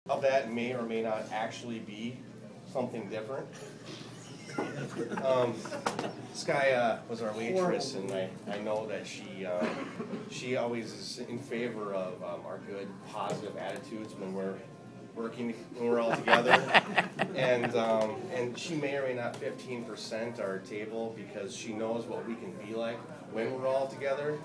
Of that may or may not actually be something different. Sky was our waitress, and I know that she always is in favor of our good, positive attitudes when we're working, when we're all together. And she may or may not 15% our table because she knows what we can be like when we're all together.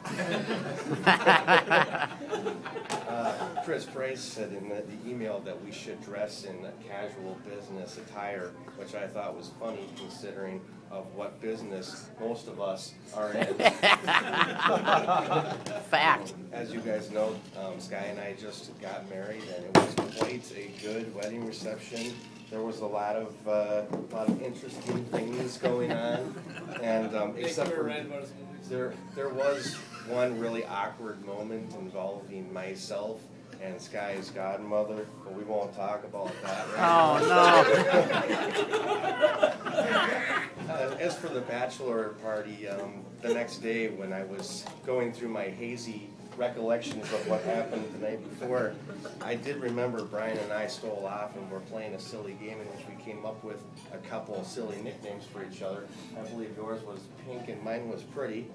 Chris Price said in the email that we should dress in casual business attire, which I thought was funny considering of what business most of us are in. Fact. As you guys know, Sky and I just got married, and it was quite a good wedding reception. There was a lot of interesting things going on, and except for there was one really awkward moment involving myself and Sky's godmother, but we won't talk about that right now. Oh, As for the bachelor party, the next day when I was going through my hazy recollections of what happened the night before, I did remember Brian and I stole off and were playing a silly game in which we came up with a couple of silly nicknames for each other. I believe yours was Pink and mine was Pretty.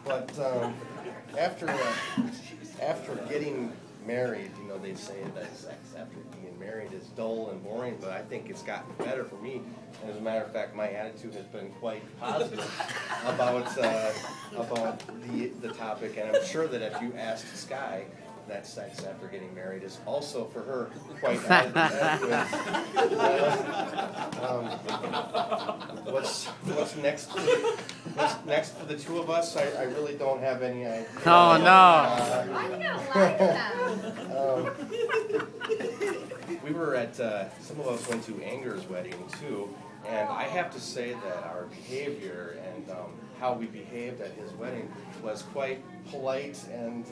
But after getting married, you know, they say that sex after being married is dull and boring, but I think it's gotten better for me. As a matter of fact, my attitude has been quite positive about the topic, and I'm sure that if you asked Sky, that sex after getting married is also for her quite adequate. What's next? What's next for the two of us? I really don't have any idea. oh no. Why are you gonna lie to them? We were at some of us went to Anger's wedding too, and I have to say that our behavior and how we behaved at his wedding was quite polite and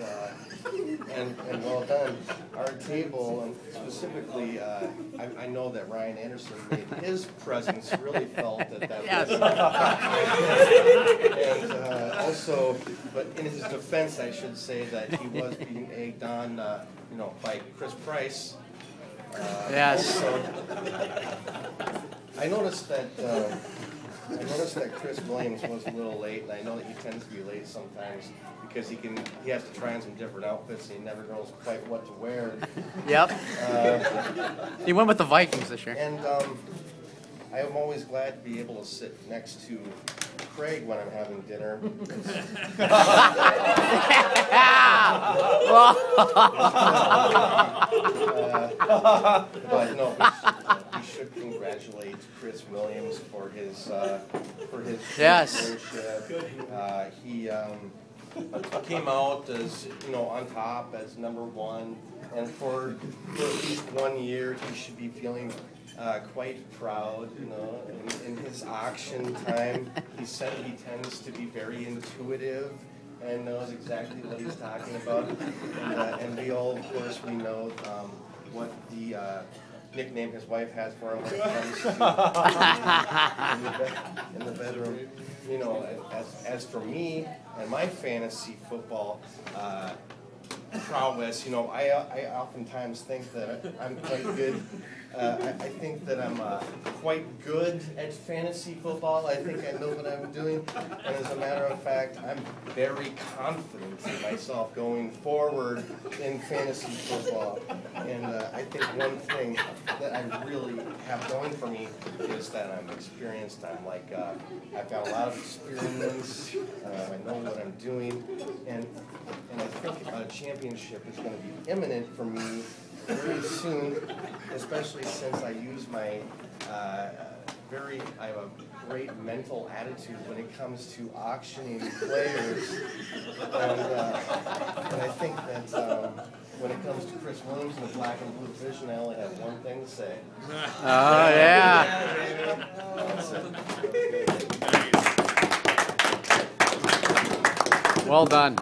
well done. Our table, and specifically, I know that Ryan Anderson made his presence really felt at that wedding. And also, but in his defense, I should say that he was being egged on, by Chris Price. Yes. Also, I noticed that Chris Williams was a little late, and I know that he tends to be late sometimes because he has to try on some different outfits, and he never knows quite what to wear. Yep. He went with the Vikings this year. And I am always glad to be able to sit next to Craig when I'm having dinner. But no, we should congratulate Chris Williams for his Yes. leadership. He came out as on top as #1, and for at least 1 year he should be feeling quite proud. In his auction time, he said he tends to be very intuitive and knows exactly what he's talking about. And we all, of course, we know what the nickname his wife has for him when it comes to in the bedroom. As for me and my fantasy football prowess, I oftentimes think that I'm quite good. I think that I'm quite good at fantasy football. I think I know what I'm doing. And as a matter of fact, I'm very confident in myself going forward in fantasy football. And I think one thing that I really have going for me is that I'm experienced. I've got a lot of experience. I know what I'm doing. And I think a championship is going to be imminent for me very soon, especially since I use my I have a great mental attitude when it comes to auctioning players, and I think that when it comes to Chris Williams and the black and blue vision, I only have one thing to say. Oh yeah. That's it. Well done.